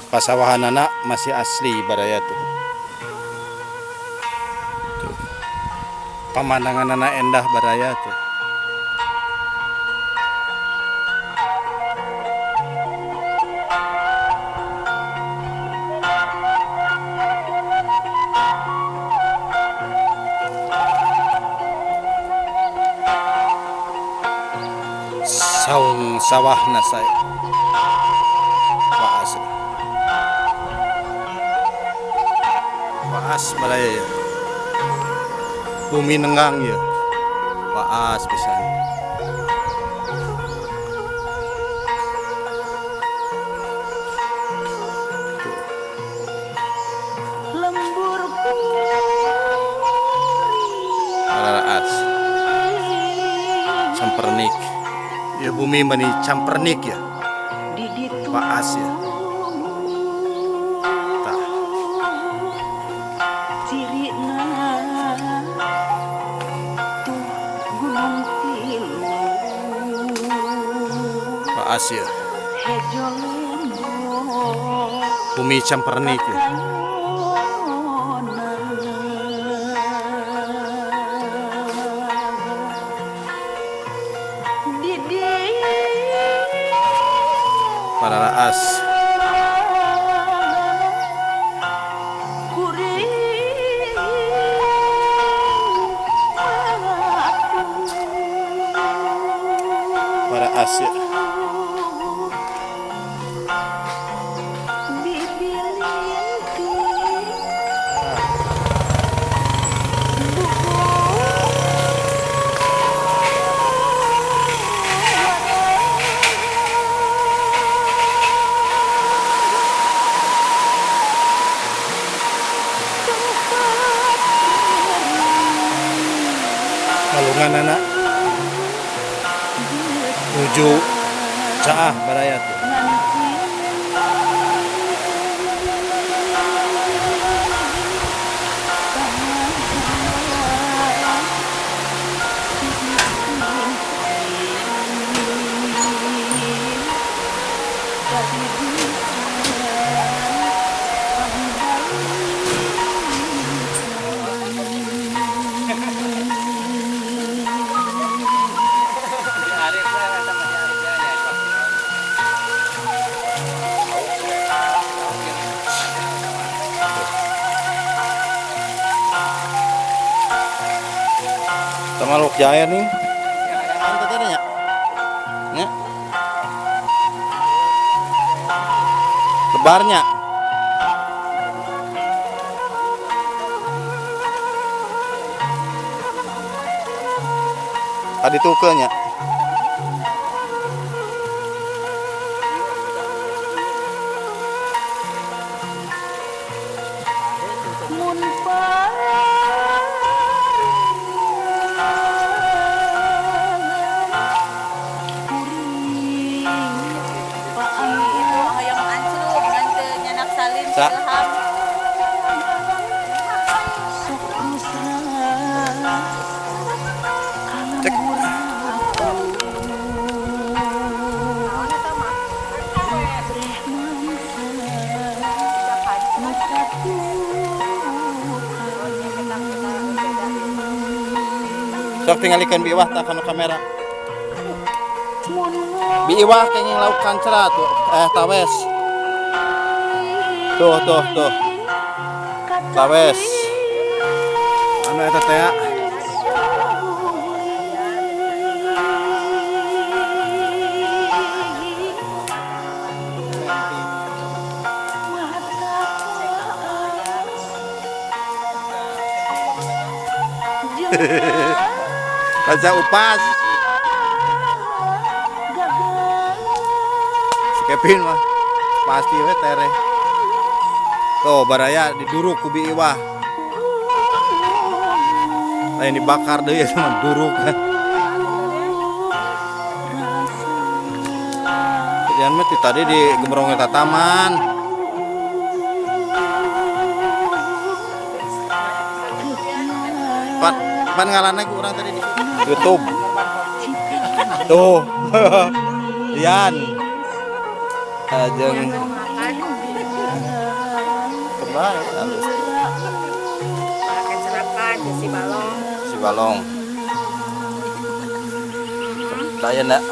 Pasawahan anak masih asli baraya tuh. Tuh. Pemandangan anak endah baraya tuh. Saung sawah nasai waas waas balaya ya. Bumi nenggang ya waas pisan. Lembur Waas campernik ya, bumi mani campernik ya waas ya. Tah. cirina tuh gunung tilu Waas ya, hejo lembo bumi campernik ya. Para raas para Asia Malungan anak menuju Caah Baraya tuh. Tamaluk Jaya nih. Yang tadi nya. Nya. Lebarnya. Tadi tukenya. Sa cek sok tinggal ikan biwah tak kena kamera biwah kenging laukan cerat tuh tawes tuh tawes anu eta teh ya. Kaca upas si Kevin mah pasti we tere tuh baraya diduruk ku biwah lain dibakar deh ya sama duruk kan yang mati tadi di gembrong eta taman pan ngalannya ku orang tadi di YouTube tuh Ian ajeng bae halus. Pakai serapan ke si balong. Si balong. Daya nak.